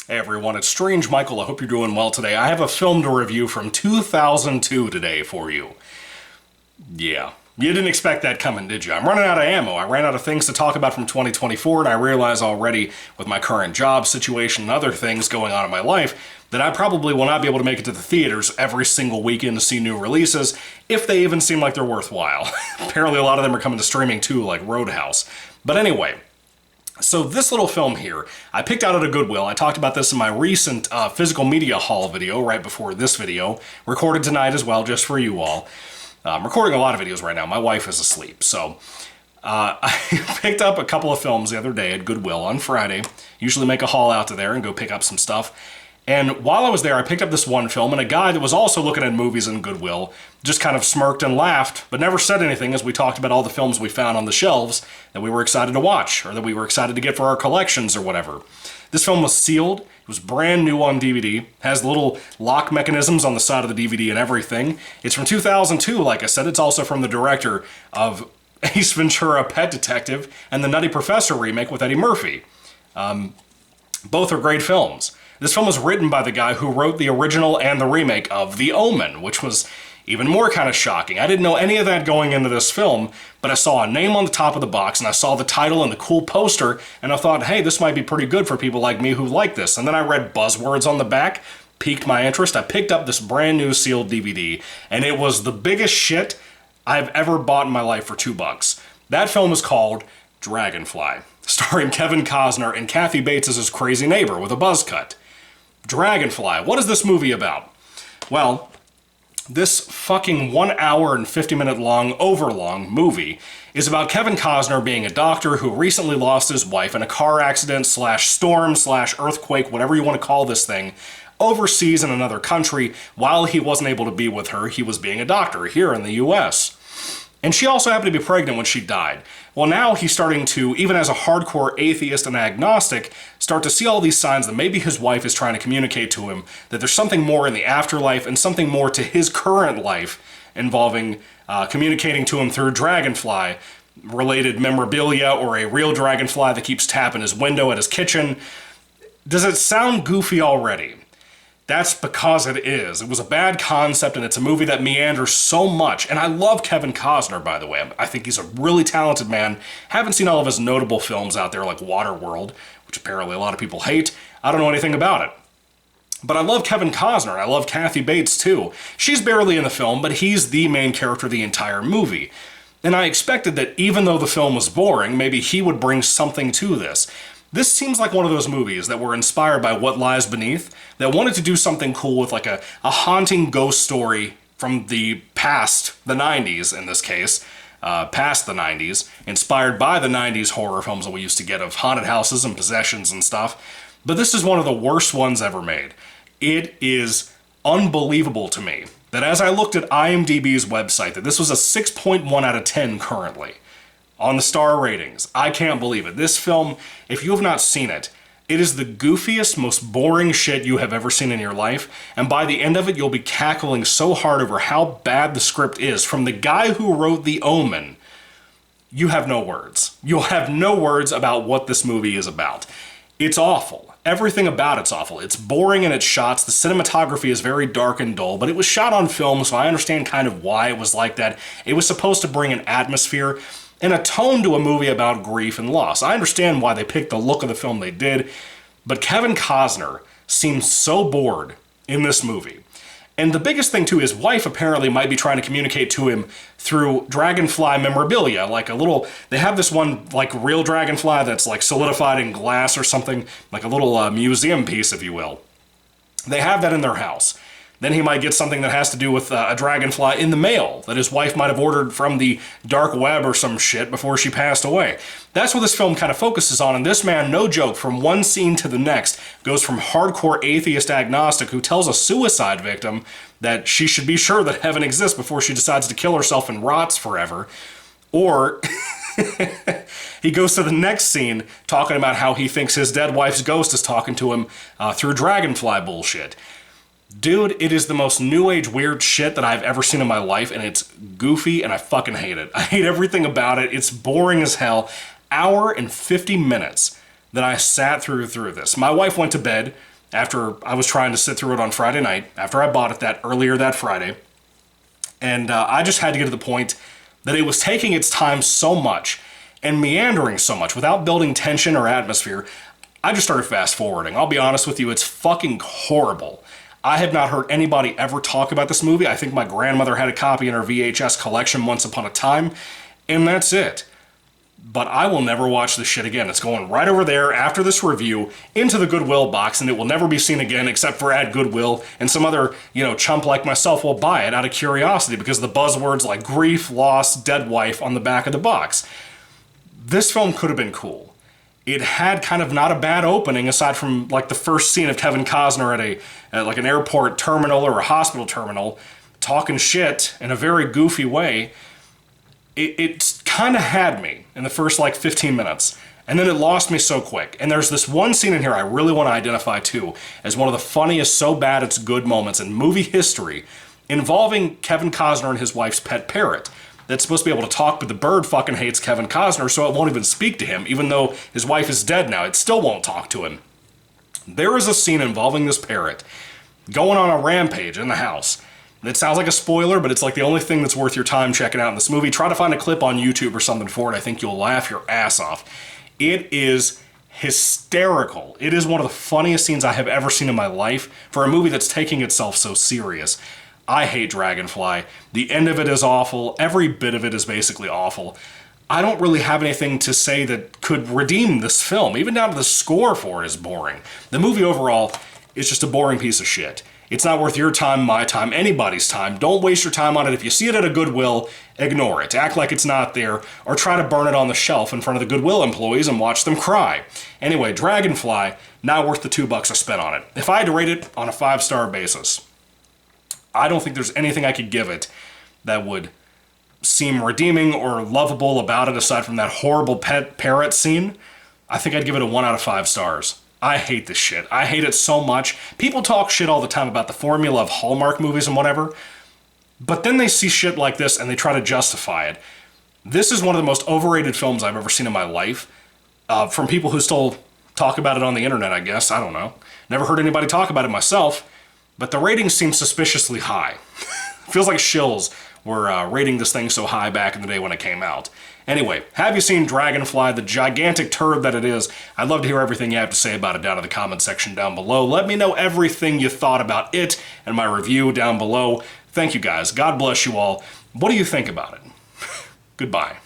Hey everyone, it's Strange Michael. I hope you're doing well today. I have a film to review from 2002 today for you. Yeah, you didn't expect that coming, did you? I'm running out of ammo. I ran out of things to talk about from 2024, and I realize already with my current job situation and other things going on in my life that I probably will not be able to make it to the theaters every single weekend to see new releases, if they even seem like they're worthwhile. Apparently a lot of them are coming to streaming too, like Roadhouse. But anyway, so this little film here, I picked out at a Goodwill. I talked about this in my recent physical media haul video right before this video, recorded tonight as well, just for you all. I'm recording a lot of videos right now. My wife is asleep, so I picked up a couple of films the other day at Goodwill on Friday. Usually make a haul out to there and go pick up some stuff. And while I was there, I picked up this one film, and a guy that was also looking at movies in Goodwill just kind of smirked and laughed, but never said anything as we talked about all the films we found on the shelves that we were excited to watch, or that we were excited to get for our collections or whatever. This film was sealed. It was brand new on DVD. Has little lock mechanisms on the side of the DVD and everything. It's from 2002, like I said. It's also from the director of Ace Ventura: Pet Detective and the Nutty Professor remake with Eddie Murphy. Both are great films. This film was written by the guy who wrote the original and the remake of The Omen, which was even more kind of shocking. I didn't know any of that going into this film, but I saw a name on the top of the box, and I saw the title and the cool poster, and I thought, hey, this might be pretty good for people like me who like this. And then I read buzzwords on the back, piqued my interest. I picked up this brand new sealed DVD, and it was the biggest shit I've ever bought in my life for $2. That film is called Dragonfly, starring Kevin Costner and Kathy Bates as his crazy neighbor with a buzz cut. Dragonfly. What is this movie about? Well, this fucking 1 hour and 50-minute long, overlong movie is about Kevin Costner being a doctor who recently lost his wife in a car accident slash storm slash earthquake, whatever you want to call this thing, overseas in another country. While he wasn't able to be with her, he was being a doctor here in the US. And she also happened to be pregnant when she died. Well, now he's starting to, even as a hardcore atheist and agnostic, start to see all these signs that maybe his wife is trying to communicate to him that there's something more in the afterlife and something more to his current life involving communicating to him through Dragonfly-related memorabilia or a real dragonfly that keeps tapping his window at his kitchen. Does it sound goofy already? That's because it is. It was a bad concept, and it's a movie that meanders so much. And I love Kevin Costner, by the way. I think he's a really talented man. Haven't seen all of his notable films out there, like Waterworld, which apparently a lot of people hate. I don't know anything about it. But I love Kevin Costner, and I love Kathy Bates, too. She's barely in the film, but he's the main character of the entire movie. And I expected that even though the film was boring, maybe he would bring something to this. This seems like one of those movies that were inspired by What Lies Beneath, that wanted to do something cool with like a haunting ghost story from the past, the 90s in this case, past the 90s, inspired by the 90s horror films that we used to get of haunted houses and possessions and stuff. But this is one of the worst ones ever made. It is unbelievable to me that as I looked at IMDb's website, that this was a 6.1 out of 10 currently. On the star ratings. I can't believe it. This film, if you have not seen it, it is the goofiest, most boring shit you have ever seen in your life, and by the end of it, you'll be cackling so hard over how bad the script is. From the guy who wrote The Omen, you have no words. You'll have no words about what this movie is about. It's awful. Everything about it's awful. It's boring in its shots. The cinematography is very dark and dull, but it was shot on film, so I understand kind of why it was like that. It was supposed to bring an atmosphere and a tone to a movie about grief and loss. I understand why they picked the look of the film they did, but Kevin Costner seems so bored in this movie. And the biggest thing too, his wife apparently might be trying to communicate to him through Dragonfly memorabilia, like a little, they have this one like real dragonfly that's like solidified in glass or something, like a little museum piece, if you will. They have that in their house. Then he might get something that has to do with a dragonfly in the mail that his wife might have ordered from the dark web or some shit before she passed away. That's what this film kind of focuses on, and this man, no joke, from one scene to the next, goes from hardcore atheist agnostic who tells a suicide victim that she should be sure that heaven exists before she decides to kill herself and rots forever, or he goes to the next scene talking about how he thinks his dead wife's ghost is talking to him through dragonfly bullshit. Dude, it is the most new age weird shit that I've ever seen in my life, and it's goofy, and I fucking hate it. I hate everything about it. It's boring as hell. Hour and 50 minutes that I sat through this. My wife went to bed after I was trying to sit through it on Friday night, after I bought it earlier that Friday. And I just had to get to the point that it was taking its time so much and meandering so much without building tension or atmosphere. I just started fast forwarding. I'll be honest with you, it's fucking horrible. I have not heard anybody ever talk about this movie. I think my grandmother had a copy in her VHS collection once upon a time, and that's it. But I will never watch this shit again. It's going right over there after this review into the Goodwill box, and it will never be seen again except for at Goodwill, and some other, chump like myself will buy it out of curiosity because of the buzzwords like grief, loss, dead wife on the back of the box. This film could have been cool. It had kind of not a bad opening aside from like the first scene of Kevin Costner at like an airport terminal or a hospital terminal talking shit in a very goofy way. It kind of had me in the first like 15 minutes, and then it lost me so quick. And there's this one scene in here I really want to identify too as one of the funniest so bad it's good moments in movie history, involving Kevin Costner and his wife's pet parrot that's supposed to be able to talk, but the bird fucking hates Kevin Costner, so it won't even speak to him. Even though his wife is dead now, it still won't talk to him. There is a scene involving this parrot going on a rampage in the house. It sounds like a spoiler, but it's like the only thing that's worth your time checking out in this movie. Try to find a clip on YouTube or something for it. I think you'll laugh your ass off. It is hysterical. It is one of the funniest scenes I have ever seen in my life for a movie that's taking itself so serious. I hate Dragonfly. The end of it is awful. Every bit of it is basically awful. I don't really have anything to say that could redeem this film. Even down to the score for it is boring. The movie overall is just a boring piece of shit. It's not worth your time, my time, anybody's time. Don't waste your time on it. If you see it at a Goodwill, ignore it. Act like it's not there, or try to burn it on the shelf in front of the Goodwill employees and watch them cry. Anyway, Dragonfly, not worth the $2 I spent on it. If I had to rate it on a 5-star basis, I don't think there's anything I could give it that would seem redeeming or lovable about it aside from that horrible pet parrot scene. I think I'd give it a 1 out of 5 stars. I hate this shit. I hate it so much. People talk shit all the time about the formula of Hallmark movies and whatever, but then they see shit like this and they try to justify it. This is one of the most overrated films I've ever seen in my life, from people who still talk about it on the internet, I guess. I don't know. Never heard anybody talk about it myself, but the ratings seem suspiciously high. Feels like shills were rating this thing so high back in the day when it came out. Anyway, have you seen Dragonfly, the gigantic turd that it is? I'd love to hear everything you have to say about it down in the comment section down below. Let me know everything you thought about it and my review down below. Thank you guys. God bless you all. What do you think about it? Goodbye.